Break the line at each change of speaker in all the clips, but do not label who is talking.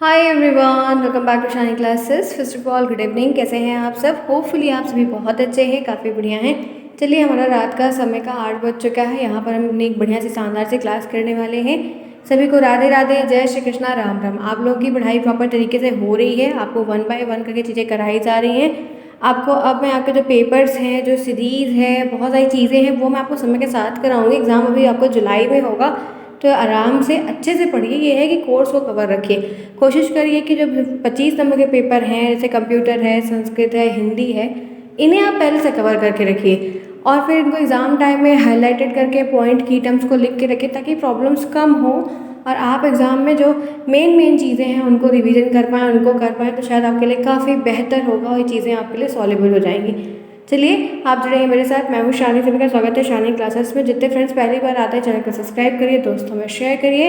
Hi everyone, welcome back to Shani classes. First of all good evening. कैसे हैं आप सब? होपफुली आप सभी बहुत अच्छे हैं, काफ़ी बढ़िया हैं। चलिए, हमारा रात का समय का 8 बज चुका है। यहाँ पर हम अपनी एक बढ़िया सी शानदार सी क्लास करने वाले हैं। सभी को राधे राधे, जय श्री कृष्णा, राम राम। आप लोगों की पढ़ाई प्रॉपर तरीके से हो रही है, आपको 1 बाय 1 करके चीज़ें कराई जा रही हैं। आपको अब मैं आपके जो पेपर्स हैं, जो सीरीज़ है, बहुत सारी चीज़ें हैं, वो मैं आपको समय के साथ कराऊंगी। एग्ज़ाम अभी आपको जुलाई में होगा, तो आराम से अच्छे से पढ़िए। ये है कि कोर्स को कवर रखिए। कोशिश करिए कि जो 25 नंबर के पेपर हैं, जैसे कंप्यूटर है, संस्कृत है, हिंदी है, इन्हें आप पहले से कवर करके रखिए और फिर इनको एग्ज़ाम टाइम में हाईलाइटेड करके पॉइंट की टर्म्स को लिख के रखिए, ताकि प्रॉब्लम्स कम हो और आप एग्ज़ाम में जो मेन चीज़ें हैं उनको रिवीजन कर पाएँ, उनको कर पाएँ, तो शायद आपके लिए काफ़ी बेहतर होगा और ये चीज़ें आपके लिए सॉल्वेबल हो जाएंगी। चलिए, आप जुड़े हैं मेरे साथ। मैं हूँ शानी, सभी का स्वागत है शानी क्लासेस में। जितने फ्रेंड्स पहली बार आते हैं, चैनल को सब्सक्राइब करिए, दोस्तों में शेयर करिए।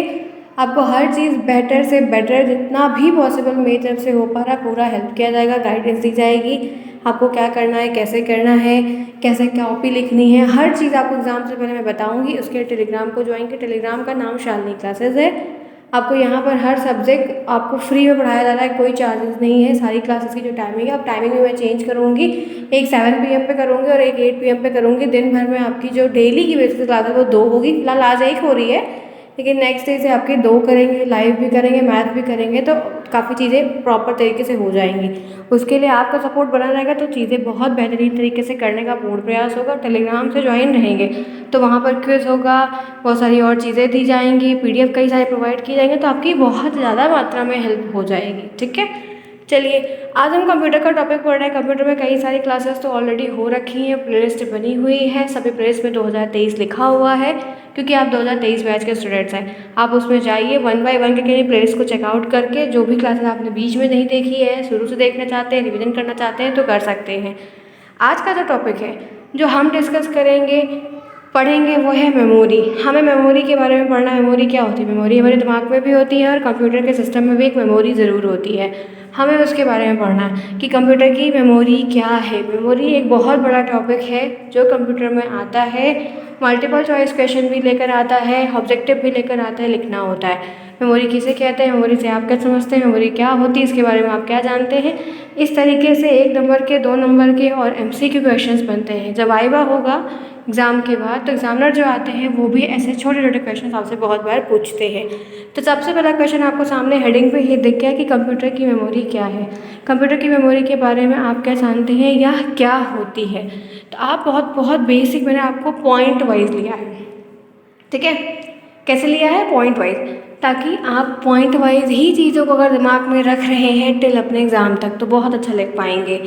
आपको हर चीज़ बेटर से बेटर, जितना भी पॉसिबल मेरी तरफ से हो पा रहा, पूरा हेल्प किया जाएगा, गाइडेंस दी जाएगी। आपको क्या करना है, कैसे करना है, कैसे कॉपी लिखनी है, हर चीज़ आपको एग्ज़ाम से पहले मैं बताऊँगी। उसके टेलीग्राम को ज्वाइन करें। टेलीग्राम का नाम शालिनी क्लासेस है। आपको यहाँ पर हर सब्जेक्ट आपको फ्री में पढ़ाया जा रहा है, कोई चार्जेस नहीं है। सारी क्लासेस की जो टाइमिंग है, अब टाइमिंग में मैं चेंज करूँगी। एक 7 PM पे करूँगी और एक 8 PM पे करूँगी। दिन भर में आपकी जो डेली की बेसिस क्लास है वो 2 होगी। फिलहाल आज 1 हो रही है, लेकिन नेक्स्ट डे से आपके 2 करेंगे। लाइव भी करेंगे, मैथ भी करेंगे, तो काफ़ी चीज़ें प्रॉपर तरीके से हो जाएंगी। उसके लिए आपका सपोर्ट बना रहेगा तो चीज़ें बहुत बेहतरीन तरीके से करने का पूर्ण प्रयास होगा। टेलीग्राम से ज्वाइन रहेंगे तो वहाँ पर क्विज़ होगा, बहुत सारी और चीज़ें दी जाएंगी, PDF कई सारे प्रोवाइड किए जाएंगे, तो आपकी बहुत ज़्यादा मात्रा में हेल्प हो जाएगी। ठीक है, चलिए आज हम कंप्यूटर का टॉपिक पढ़ रहे हैं। कंप्यूटर में कई सारी क्लासेस तो ऑलरेडी हो रखी हैं, प्लेलिस्ट बनी हुई है। सभी प्लेलिस्ट में 2023 लिखा हुआ है, क्योंकि आप 2023 बैच के स्टूडेंट्स हैं। आप उसमें जाइए, 1 बाय 1 करके प्लेलिस्ट को चेकआउट करके, जो भी क्लासेस आपने बीच में नहीं देखी है, शुरू से देखना चाहते हैं, रिविजन करना चाहते हैं, तो कर सकते हैं। आज का जो टॉपिक है, जो हम डिस्कस करेंगे, पढ़ेंगे, वो है मेमोरी। हमें मेमोरी के बारे में पढ़ना है। मेमोरी क्या होती है? मेमोरी हमारे दिमाग में भी होती है और कंप्यूटर के सिस्टम में भी एक मेमोरी ज़रूर होती है। हमें उसके बारे में पढ़ना है कि कंप्यूटर की मेमोरी क्या है। मेमोरी एक बहुत बड़ा टॉपिक है जो कंप्यूटर में आता है। मल्टीपल चॉइस क्वेश्चन भी लेकर आता है, ऑब्जेक्टिव भी लेकर आता है, लिखना होता है। मेमोरी किसे कहते हैं, मेमोरी से आप क्या समझते हैं, मेमोरी क्या होती है, इसके बारे में आप क्या जानते हैं। इस तरीके से 1 नंबर के, 2 नंबर के और MCQ क्वेश्चंस बनते हैं। जब वाइवा होगा एग्ज़ाम के बाद, तो एग्जामिनर जो आते हैं वो भी ऐसे छोटे छोटे क्वेश्चन आपसे बहुत बार पूछते हैं। तो सबसे पहला क्वेश्चन आपको सामने हेडिंग पे ही दिख गया कि कंप्यूटर की मेमोरी क्या है। कंप्यूटर की मेमोरी के बारे में आप क्या जानते हैं या क्या होती है। तो आप बहुत बहुत बेसिक, मैंने आपको पॉइंट वाइज लिया है। ठीक है, कैसे लिया है? पॉइंट वाइज, ताकि आप पॉइंट वाइज ही चीज़ों को अगर दिमाग में रख रहे हैं टिल अपने एग्ज़ाम तक, तो बहुत अच्छा लिख पाएंगे।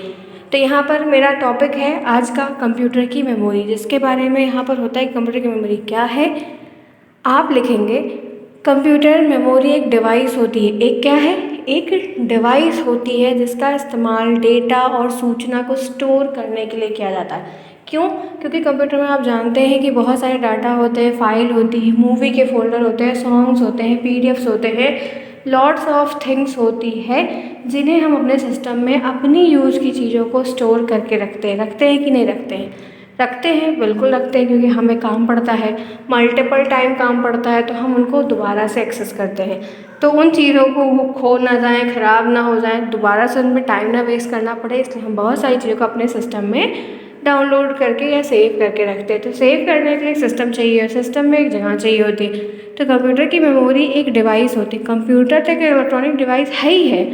तो यहाँ पर मेरा टॉपिक है आज का कंप्यूटर की मेमोरी, जिसके बारे में यहाँ पर होता है कंप्यूटर की मेमोरी क्या है। आप लिखेंगे कंप्यूटर मेमोरी एक डिवाइस होती है। एक क्या है? एक डिवाइस होती है जिसका इस्तेमाल डेटा और सूचना को स्टोर करने के लिए किया जाता है। क्यों? क्योंकि कंप्यूटर में आप जानते हैं कि बहुत सारे डाटा होते हैं, फाइल होती है, मूवी के फोल्डर होते हैं, सॉन्ग्स होते हैं, PDFs होते हैं, लॉट्स ऑफ थिंग्स होती है, जिन्हें हम अपने सिस्टम में अपनी यूज़ की चीज़ों को स्टोर करके रखते हैं। रखते हैं कि नहीं रखते हैं? रखते हैं, बिल्कुल रखते हैं, क्योंकि हमें काम पड़ता है, मल्टीपल टाइम काम पड़ता है, तो हम उनको दोबारा से एक्सेस करते हैं। तो उन चीज़ों को वो खो ना जाएँ, ख़राब ना हो जाएँ, दोबारा से उनमें टाइम ना वेस्ट करना पड़े, इसलिए हम बहुत सारी चीज़ों को अपने सिस्टम में डाउनलोड करके या सेव करके रखते हैं। तो सेव करने के लिए एक सिस्टम चाहिए और सिस्टम में एक जगह चाहिए होती है। तो कंप्यूटर की मेमोरी एक डिवाइस होती है। कंप्यूटर तो एक इलेक्ट्रॉनिक डिवाइस है ही है,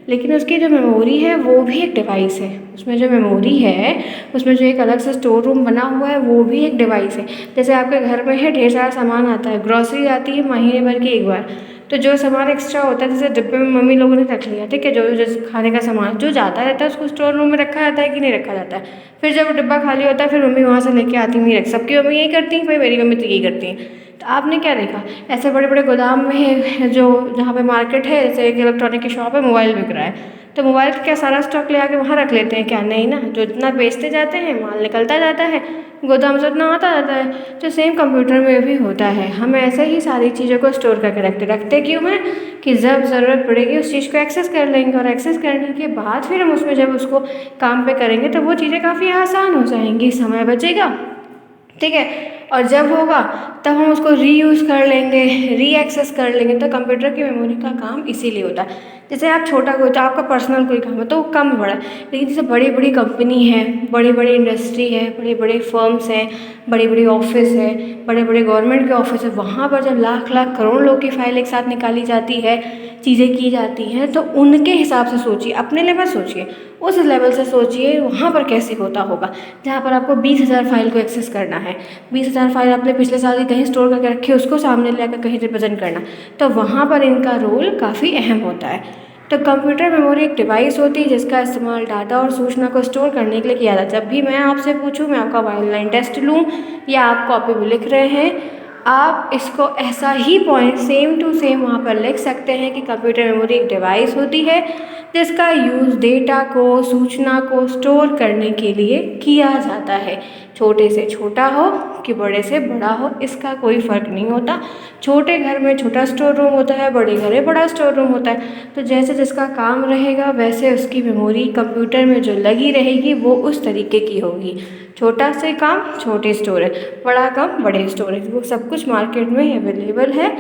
लेकिन उसकी जो मेमोरी है वो भी एक डिवाइस है। उसमें जो मेमोरी है, उसमें जो एक अलग से स्टोर रूम बना हुआ है, वो भी एक डिवाइस है। जैसे आपके घर में है, ढेर सारा सामान आता है, ग्रॉसरी आती है महीने भर की एक बार, तो जो सामान एक्स्ट्रा होता है, जैसे डिब्बे में मम्मी लोगों ने रख लिया, ठीक है, जो जो खाने का सामान जो जाता रहता है उसको स्टोर रूम में रखा जाता है कि नहीं रखा जाता है। फिर जब डिब्बा खाली होता है, फिर मम्मी वहाँ से लेके आती है, सबकी मम्मी यही करती है, भाई मेरी मम्मी तो यही करती है। तो आपने क्या देखा, ऐसे बड़े बड़े गोदाम में है, जो जहाँ पे मार्केट है, जैसे एक इलेक्ट्रॉनिक की शॉप है, मोबाइल बिक रहा है, तो मोबाइल का क्या सारा स्टॉक ले आके वहाँ रख लेते हैं क्या? नहीं ना, जो इतना बेचते जाते हैं माल निकलता जाता है, गोदाम से उतना आता जाता है। तो सेम कंप्यूटर में भी होता है, हम ऐसे ही सारी चीज़ों को स्टोर करके रखते क्यों हैं कि जब ज़रूरत पड़ेगी उस चीज़ को एक्सेस कर लेंगे, और एक्सेस करने के बाद फिर हम उसमें जब उसको काम पे करेंगे तो वो चीज़ें काफ़ी आसान हो जाएंगी, समय बचेगा, ठीक है। और जब होगा तब हम उसको रीयूज़ कर लेंगे, री एक्सेस कर लेंगे। तो कंप्यूटर की मेमोरी का काम इसीलिए होता है। जैसे आप छोटा कोई तो आपका पर्सनल कोई काम है तो वो कम बड़ा है, लेकिन जैसे बड़ी बड़ी कंपनी है, बड़ी बड़ी इंडस्ट्री है, बड़े बड़े फर्म्स हैं, बड़ी बड़ी ऑफिस है, बड़े बड़े गवर्नमेंट के ऑफिस है, वहाँ पर जब लाख लाख करोड़ लोग की फाइल एक साथ निकाली जाती है, चीज़ें की जाती हैं, तो उनके हिसाब से सोचिए, अपने लेवल सोचिए, उस लेवल से सोचिए वहाँ पर कैसे होता होगा। जहाँ पर आपको 20,000 फाइल को एक्सेस करना है, 20,000 फाइल आपने पिछले साल की कहीं स्टोर करके रखी है, उसको सामने लेकर कहीं रिप्रेजेंट करना, तो वहाँ पर इनका रोल काफ़ी अहम होता है। तो कंप्यूटर मेमोरी एक डिवाइस होती है जिसका इस्तेमाल डाटा और सूचना को स्टोर करने के लिए किया जाता है। जब भी मैं आपसे पूछूं, मैं आपका वाइल्ड लाइन टेस्ट लूँ या आप कॉपी में लिख रहे हैं, आप इसको ऐसा ही पॉइंट सेम टू सेम वहाँ पर लिख सकते हैं कि कंप्यूटर मेमोरी एक डिवाइस होती है जिसका यूज़ डेटा को, सूचना को स्टोर करने के लिए किया जाता है। छोटे से छोटा हो कि बड़े से बड़ा हो, इसका कोई फ़र्क नहीं होता। छोटे घर में छोटा स्टोर रूम होता है, बड़े घर में बड़ा स्टोर रूम होता है। तो जैसे जिसका काम रहेगा वैसे उसकी मेमोरी कंप्यूटर में जो लगी रहेगी वो उस तरीके की होगी। छोटा से काम छोटे स्टोरेज, बड़ा काम बड़े स्टोरेज, वो सब कुछ मार्केट में अवेलेबल है।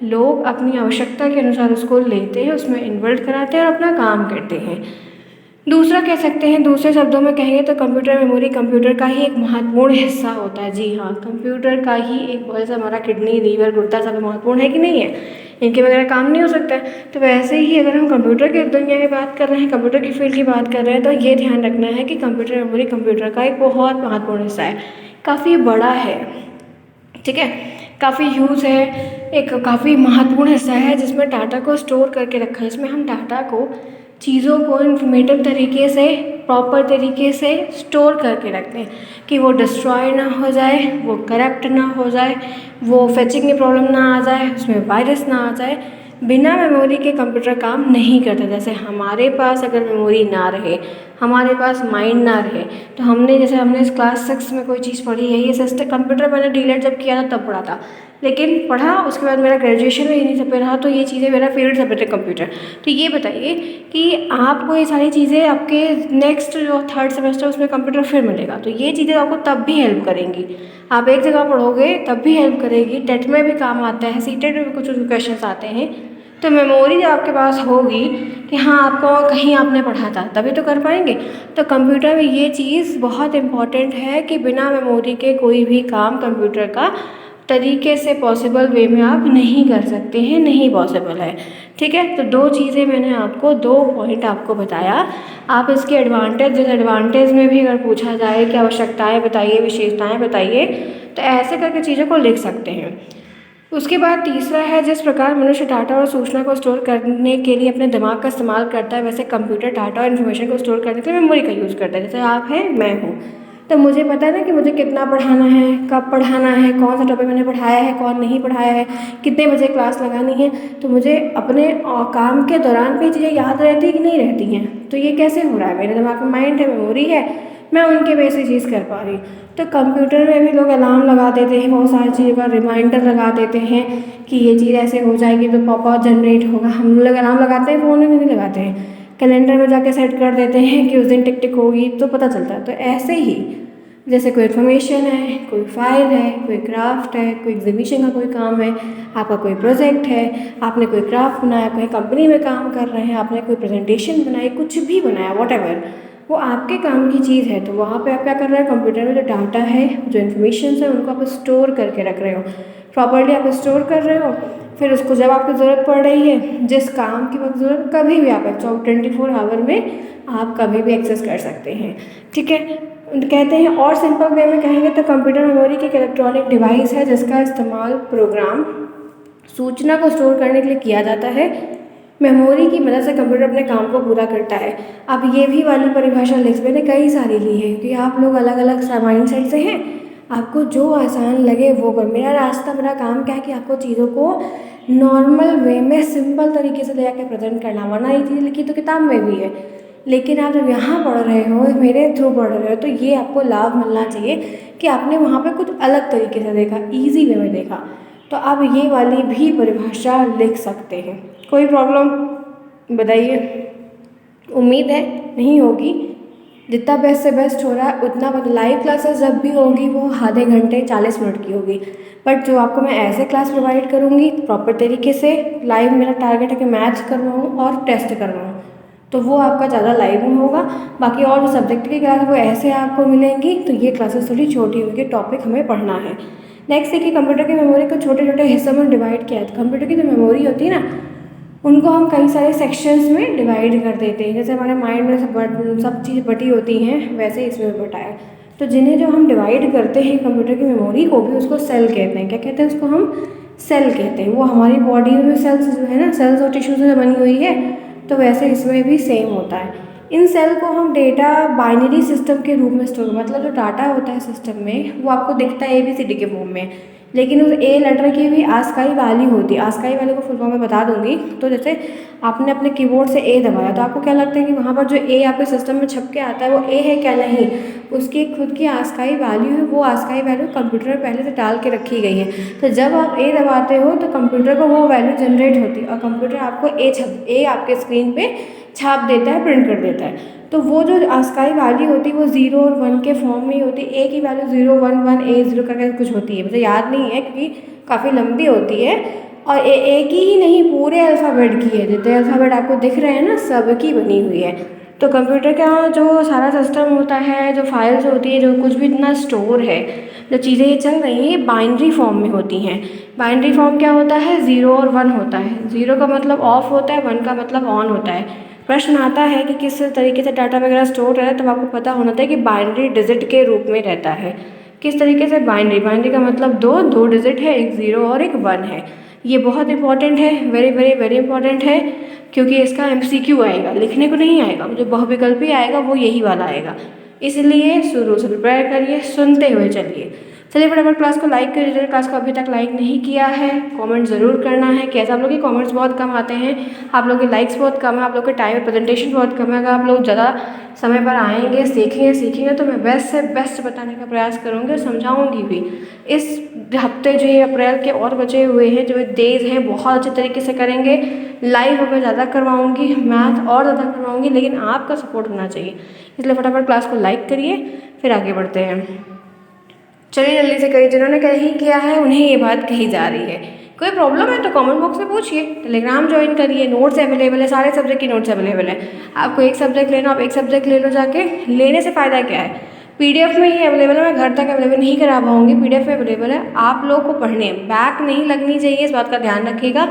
लोग अपनी आवश्यकता के अनुसार उसको लेते हैं, उसमें इन्वर्ट कराते हैं और अपना काम करते हैं। दूसरा कह सकते हैं, दूसरे शब्दों में कहेंगे तो कंप्यूटर मेमोरी कंप्यूटर का ही एक महत्वपूर्ण हिस्सा होता है। जी हाँ, कंप्यूटर का ही एक, जैसे हमारा किडनी, लीवर, गुर्दा सब महत्वपूर्ण है कि नहीं है, इनके वगैरह काम नहीं हो सकता है। तो वैसे ही अगर हम कंप्यूटर की दुनिया की बात कर रहे हैं, कंप्यूटर की फील्ड की बात कर रहे हैं, तो ये ध्यान रखना है कि कंप्यूटर मेमोरी कंप्यूटर का एक बहुत महत्वपूर्ण हिस्सा है, काफ़ी बड़ा है, ठीक है, काफ़ी यूज़ है, एक काफ़ी महत्वपूर्ण हिस्सा है जिसमें डाटा को स्टोर करके रखा है। इसमें हम डाटा को, चीज़ों को इन्फॉर्मेटिव तरीके से, प्रॉपर तरीके से स्टोर करके रखते हैं कि वो डिस्ट्रॉय ना हो जाए, वो करप्ट ना हो जाए, वो फेचिंग की प्रॉब्लम ना आ जाए, उसमें वायरस ना आ जाए। बिना मेमोरी के कंप्यूटर काम नहीं करता। जैसे हमारे पास अगर मेमोरी ना रहे, हमारे पास माइंड ना रहे, तो हमने इस क्लास 6 में कोई चीज़ पढ़ी है, ये सिस्टम कंप्यूटर मैंने डीलेट जब किया था तब पढ़ा था, लेकिन पढ़ा उसके बाद मेरा ग्रेजुएशन में इन्हीं सब पे रहा, तो ये चीज़ें मेरा फेवरेट सब्जेक्ट है कंप्यूटर। तो ये बताइए कि आपको ये सारी चीज़ें आपके नेक्स्ट जो 3rd सेमेस्टर उसमें कंप्यूटर फिर मिलेगा, तो ये चीज़ें आपको तब भी हेल्प करेंगी। आप एक जगह पढ़ोगे तब भी हेल्प करेगी, टेट में भी काम आता है, सीटेट में भी कुछ क्वेश्चन आते हैं। तो मेमोरी आपके पास होगी कि हाँ, आपको कहीं आपने पढ़ा था, तभी तो कर पाएंगे। तो कंप्यूटर में ये चीज़ बहुत इम्पॉर्टेंट है कि बिना मेमोरी के कोई भी काम कंप्यूटर का तरीके से पॉसिबल वे में आप नहीं कर सकते हैं, नहीं पॉसिबल है, ठीक है। तो 2 चीज़ें मैंने आपको, 2 पॉइंट आपको बताया। आप इसके एडवांटेज डिसएडवांटेज में भी अगर पूछा जाए कि आवश्यकताएँ बताइए, विशेषताएँ बताइए, तो ऐसे करके चीज़ों को लिख सकते हैं। उसके बाद तीसरा है, जिस प्रकार मनुष्य डाटा और सूचना को स्टोर करने के लिए अपने दिमाग का इस्तेमाल करता है, वैसे कंप्यूटर डाटा और इन्फॉर्मेशन को स्टोर करने के लिए मेमोरी का यूज़ करता है। जैसे आप हैं, मैं हूँ, तो मुझे पता है ना कि मुझे कितना पढ़ाना है, कब पढ़ाना है, कौन सा टॉपिक मैंने पढ़ाया है, कौन नहीं पढ़ाया है, कितने बजे क्लास लगानी है। तो मुझे अपने काम के दौरान भी चीज़ें याद रहती कि नहीं रहती हैं। तो ये कैसे हो रहा है, मेरे दिमाग में माइंड है, मेमोरी है, मैं उनके बेस से चीज़ कर पा रही हूँ। तो कंप्यूटर में भी लोग अलार्म लगा देते हैं, बहुत सारी चीज़ों का रिमाइंडर लगा देते हैं कि ये चीज़ ऐसे हो जाएगी तो पॉपअप जनरेट होगा। हम लोग अलार्म लगाते हैं, फ़ोन में नहीं लगाते हैं, कैलेंडर में जाके सेट कर देते हैं कि उस दिन टिक टिक होगी तो पता चलता है। तो ऐसे ही जैसे कोई इन्फॉर्मेशन है, कोई फाइल है, कोई क्राफ्ट है, कोई एग्जीबिशन का कोई काम है, आपका कोई प्रोजेक्ट है, आपने कोई क्राफ्ट बनाया, कोई कंपनी में काम कर रहे हैं, आपने कोई प्रेजेंटेशन बनाई, कुछ भी बनाया, व्हाटएवर, वो आपके काम की चीज़ है। तो वहाँ पे आप क्या कर रहे हो, कंप्यूटर में जो डाटा है, जो इन्फॉर्मेशन है, उनको आप स्टोर करके रख रहे हो, प्रॉपर्ली आप स्टोर कर रहे हो। फिर उसको जब आपको ज़रूरत पड़ रही है, जिस काम की वक्त ज़रूरत, कभी भी आप 24 आवर में आप कभी भी एक्सेस कर सकते हैं, ठीक है। कहते हैं और सिंपल वे में कहेंगे तो कंप्यूटर मेमोरी की एक इलेक्ट्रॉनिक डिवाइस है जिसका इस्तेमाल प्रोग्राम, सूचना को स्टोर करने के लिए किया जाता है। मेमोरी की मदद से कंप्यूटर अपने काम को पूरा करता है। अब ये भी वाली परिभाषा लिस्ट मैंने कई सारी ली है क्योंकि आप लोग अलग अलग माइंड सेट से हैं, आपको जो आसान लगे वो कर। मेरा रास्ता, मेरा काम क्या है कि आपको चीज़ों को नॉर्मल वे में सिंपल तरीके से ले जाकर प्रेजेंट करना। वरना ये चीज़ लिखी तो किताब में भी है, लेकिन आप जब यहाँ पढ़ रहे हो, मेरे थ्रू पढ़ रहे हो, तो ये आपको लाभ मिलना चाहिए कि आपने वहाँ पे कुछ अलग तरीके से देखा, ईजी वे में देखा। तो आप ये वाली भी परिभाषा लिख सकते हैं। कोई प्रॉब्लम बताइए, उम्मीद है नहीं होगी। जितना बेस्ट से बेस्ट हो रहा है उतना, मतलब लाइव क्लासेस जब भी होगी वो आधे घंटे 40 मिनट की होगी, बट जो आपको मैं ऐसे क्लास प्रोवाइड करूँगी प्रॉपर तरीके से लाइव, मेरा टारगेट है कि मैथ्स करवाऊँ और टेस्ट करवाऊँ, तो वो आपका ज़्यादा लाइव में होगा। बाकी और जो सब्जेक्ट की क्लास वो ऐसे आपको मिलेंगी, तो ये क्लासेस थोड़ी छोटी होगी, टॉपिक हमें पढ़ना है। नेक्स्ट देखिए, कंप्यूटर की मेमोरी को छोटे छोटे हिस्सों में डिवाइड किया है। तो कंप्यूटर की जो मेमोरी होती है ना, उनको हम कई सारे सेक्शंस में डिवाइड कर देते हैं। जैसे हमारे माइंड में सब चीज़ बटी होती हैं, वैसे इसमें भी बटा है। तो जिन्हें जो हम डिवाइड करते हैं कंप्यूटर की मेमोरी को भी, उसको सेल कहते हैं। क्या कहते हैं उसको? हम सेल कहते हैं। वो हमारी बॉडी में सेल्स जो है ना, सेल्स और टिश्यू से बनी हुई है, तो वैसे इसमें भी सेम होता है। इन सेल को हम डेटा बाइनरी सिस्टम के रूप में स्टोर, मतलब जो डाटा होता है सिस्टम में वो आपको दिखता है ABCD के फॉर्म में, लेकिन उस ए लेटर की भी आस्काई वैल्यू होती है। आस्काई वैल्यू को फुल फॉर्म में बता दूंगी। तो जैसे आपने अपने कीबोर्ड से ए दबाया, तो आपको क्या लगता है कि वहाँ पर जो ए आपके सिस्टम में छप के आता है वो ए है? क्या नहीं, उसकी खुद की आस्काई वैल्यू है। वो आस्काई वैल्यू कंप्यूटर में पहले से डाल के रखी गई है। तो जब आप ए दबाते हो तो कंप्यूटर को वो वैल्यू जनरेट होती है, और कंप्यूटर आपको ए आपके स्क्रीन पे छाप देता है, प्रिंट कर देता है। तो वो जो आस्काई वैल्यू होती है वो 0 और 1 के फॉर्म में ही होती है। ए की वैल्यू 0 1 1 A 0 करके कुछ होती है, मुझे याद नहीं है क्योंकि काफ़ी लंबी होती है। और ए की ही नहीं, पूरे अल्फ़ाबेट की है। जितने अल्फ़ाबेट आपको दिख रहे हैं ना, सब की बनी हुई है। तो कंप्यूटर का जो सारा सिस्टम होता है, जो फाइल्स होती है, जो कुछ भी इतना स्टोर है, जो चीज़ें ये चल रही हैं, ये बाइनरी फॉर्म में होती हैं। बाइनरी फॉर्म क्या होता है? 0 और 1 होता है। 0 का मतलब ऑफ होता है, 1 का मतलब ऑन होता है। प्रश्न आता है कि किस तरीके से डाटा वगैरह स्टोर रहता है, तब आपको पता होना चाहिए कि बाइनरी डिजिट के रूप में रहता है। किस तरीके से? बाइनरी का मतलब दो डिजिट है, एक 0 और एक 1 है। ये बहुत इंपॉर्टेंट है, वेरी वेरी वेरी इंपॉर्टेंट है, क्योंकि इसका MCQ आएगा, लिखने को नहीं आएगा। जो बहुविकल्पी आएगा वो यही वाला आएगा। इसलिए शुरू से प्रिपेयर करिए, सुनते हुए चलिए। चलिए फटाफट क्लास को लाइक करिए। क्लास को अभी तक लाइक नहीं किया है, कमेंट ज़रूर करना है। कैसा? आप लोग के कमेंट्स बहुत कम आते हैं, आप लोग के लाइक्स बहुत कम है, आप लोग के टाइम प्रेजेंटेशन बहुत कम है। अगर आप लोग ज़्यादा समय पर आएंगे, सीखेंगे तो मैं बेस्ट से बेस्ट बताने का प्रयास करूँगी और समझाऊँगी भी। इस हफ्ते जो है अप्रैल के और बचे हुए हैं, जो डेज हैं, बहुत अच्छे तरीके से करेंगे। लाइव मैं ज़्यादा करवाऊँगी, मैथ और ज़्यादा करवाऊँगी, लेकिन आपका सपोर्ट होना चाहिए। इसलिए फटाफट क्लास को लाइक करिए, फिर आगे बढ़ते हैं। चलिए जल्दी से करिए। जिन्होंने नहीं किया है उन्हें ये बात कही जा रही है। कोई प्रॉब्लम है तो कमेंट बॉक्स में पूछिए। टेलीग्राम ज्वाइन करिए, नोट्स अवेलेबल है, सारे सब्जेक्ट की नोट्स अवेलेबल है। आपको एक सब्जेक्ट लेना, आप एक सब्जेक्ट ले लो जाके। लेने से फ़ायदा क्या है? PDF में ही अवेलेबल है, मैं घर तक अवेलेबल नहीं करा पाऊँगी, PDF में अवेलेबल है। आप लोग को पढ़ने बैक नहीं लगनी चाहिए, इस बात का ध्यान रखिएगा,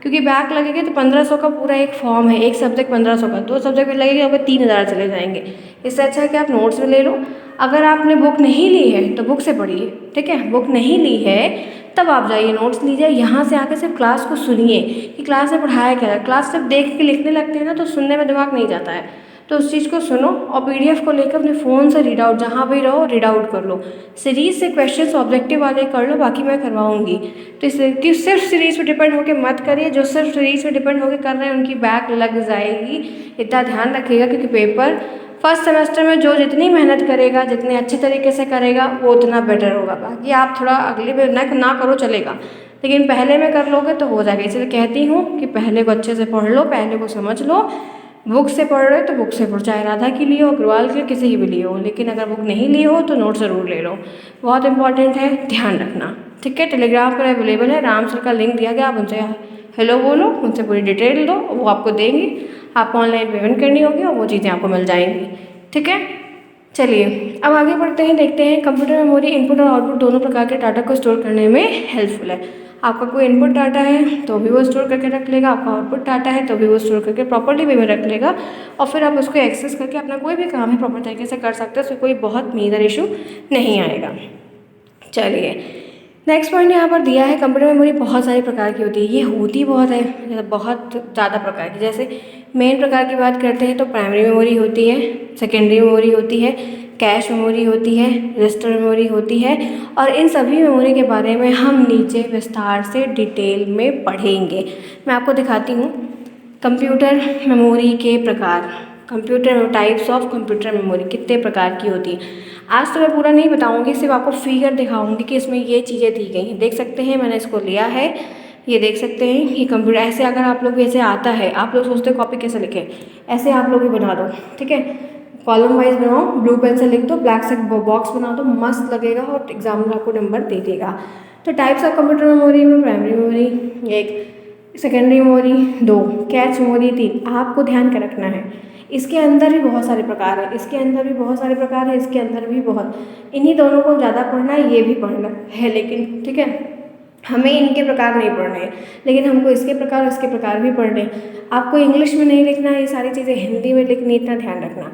क्योंकि बैक लगेगा तो 1500 का पूरा एक फॉर्म है, एक सब्जेक्ट 1500 का, 2 सब्जेक्ट में लगेगा आपको 3000 चले जाएंगे। इससे अच्छा है कि आप नोट्स में ले लो। अगर आपने बुक नहीं ली है तो बुक से पढ़िए, ठीक है? बुक नहीं ली है तब आप जाइए नोट्स लीजिए। यहाँ से आके सिर्फ क्लास को सुनिए कि क्लास में पढ़ाया क्या है। क्लास सिर्फ देख के लिखने लगते हैं ना, तो सुनने में दिमाग नहीं जाता है। तो उस चीज़ को सुनो, और PDF को लेकर अपने फ़ोन से रीड आउट, जहाँ भी रहो रीड आउट कर लो। सीरीज से क्वेश्चन ऑब्जेक्टिव वाले कर लो, बाकी मैं करवाऊँगी। तो इसलिए सिर्फ सीरीज पे डिपेंड होकर मत करिए। जो सिर्फ सीरीज पे डिपेंड होकर कर रहे हैं उनकी बैक लग जाएगी, इतना ध्यान रखिएगा। क्योंकि पेपर फर्स्ट सेमेस्टर में जो जितनी मेहनत करेगा, जितने अच्छे तरीके से करेगा, वो उतना बेटर होगा। बाकी आप थोड़ा अगले में ना करो चलेगा, लेकिन पहले में कर लोगे तो हो जाएगा। इसलिए कहती हूँ कि पहले को अच्छे से पढ़ लो, पहले को समझ लो। बुक से पढ़ रहे हो तो बुक से पढ़ो, चाहे राधा की लिए हो, अग्रवाल की, किसी की भी लिए हो। लेकिन अगर बुक नहीं लिए हो तो नोट ज़रूर ले लो, बहुत इंपॉर्टेंट है, ध्यान रखना, ठीक है? टेलीग्राम पर अवेलेबल है, राम सर का लिंक दिया गया, आप उनसे हेलो बोलो, उनसे पूरी डिटेल दो, वो आपको देंगे। आपको ऑनलाइन पेमेंट करनी होगी और वो चीज़ें आपको मिल जाएंगी, ठीक है? चलिए अब आगे बढ़ते हैं, देखते हैं। कंप्यूटर मेमोरी इनपुट और आउटपुट दोनों प्रकार के डाटा को स्टोर करने में हेल्पफुल है। आपका कोई इनपुट डाटा है तो भी वो स्टोर करके रख लेगा, आपका आउटपुट डाटा है तो भी वो स्टोर करके प्रॉपर्ली वे में रख लेगा, और फिर आप उसको एक्सेस करके अपना कोई भी काम है प्रॉपर तरीके से कर सकते हैं। उसमें कोई बहुत मेजर इशू नहीं आएगा। चलिए नेक्स्ट पॉइंट यहाँ पर दिया है, कंप्यूटर मेमोरी बहुत सारे प्रकार की होती है। ये होती बहुत है, बहुत ज़्यादा प्रकार की। जैसे मेन प्रकार की बात करते हैं तो प्राइमरी मेमोरी होती है, सेकेंडरी मेमोरी होती है, कैश मेमोरी होती है, रजिस्टर मेमोरी होती है, और इन सभी मेमोरी के बारे में हम नीचे विस्तार से डिटेल में पढ़ेंगे। मैं आपको दिखाती हूँ कंप्यूटर मेमोरी के प्रकार, computer types of computer memory कितने प्रकार की होती है। आज तो मैं पूरा नहीं बताऊंगी, सिर्फ आपको फिगर दिखाऊंगी कि इसमें ये चीज़ें दी गई हैं। देख सकते हैं मैंने इसको लिया है, ये देख सकते हैं ये कंप्यूटर ऐसे अगर आप लोग ऐसे आता है, आप लोग सोचते हो कॉपी कैसे लिखें, ऐसे आप लोग भी बना दो, ठीक है। कॉलम वाइज बनाओ, ब्लू पेन से लिख दो, ब्लैक से बॉक्स बना दो, मस्त लगेगा और एग्जामिनर आपको नंबर दे देगा। तो टाइप्स ऑफ कंप्यूटर मेमोरी में primary memory 1, secondary memory 2, cache memory 3। आपको ध्यान क्या रखना है, इसके अंदर भी बहुत सारे प्रकार है, इसके अंदर भी बहुत सारे प्रकार है, इसके अंदर भी बहुत, इन्हीं दोनों को ज़्यादा पढ़ना है, ये भी पढ़ना है, लेकिन ठीक है हमें इनके प्रकार नहीं पढ़ने हैं, लेकिन हमको इसके प्रकार इसके प्रकार भी पढ़ने हैं। आपको इंग्लिश में नहीं लिखना है, ये सारी चीज़ें हिंदी में लिखनी, इतना ध्यान रखना।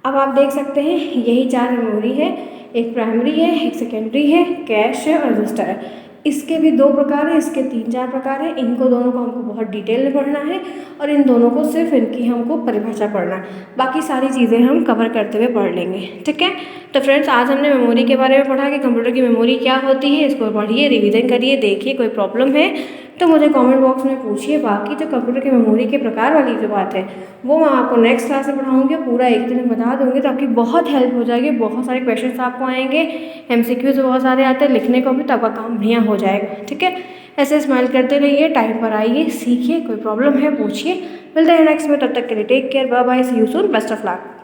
अब आप देख सकते हैं यही 4 मेमोरी है, एक प्राइमरी है, एक सेकेंडरी है, कैश है और रजिस्टर है। इसके भी 2 प्रकार हैं, इसके 3-4 प्रकार हैं। इनको दोनों को हमको बहुत डिटेल में पढ़ना है और इन दोनों को सिर्फ इनकी हमको परिभाषा पढ़ना है, बाकी सारी चीज़ें हम कवर करते हुए पढ़ लेंगे, ठीक है। तो फ्रेंड्स आज हमने मेमोरी के बारे में पढ़ा कि कंप्यूटर की मेमोरी क्या होती है, इसको पढ़िए, रिवीजन करिए, देखिए कोई प्रॉब्लम है तो मुझे कमेंट बॉक्स में पूछिए। बाकी जो कंप्यूटर की मेमोरी के प्रकार वाली जो बात है वो मैं आपको नेक्स्ट क्लास में पढ़ाऊँगी, पूरा एक दिन में बता दूँगी, तो आपकी बहुत हेल्प हो जाएगी। बहुत सारे क्वेश्चंस आपको आएंगे, MCQs बहुत सारे आते हैं, लिखने को भी तो आपका काम बढ़िया हो जाएगा, ठीक है। ऐसे स्माइल करते रहिए, टाइम पर आइए, सीखिए, कोई प्रॉब्लम है पूछिए। मिलते हैं नेक्स्ट में, तब तक के लिए take care, bye bye, see you soon, best of luck.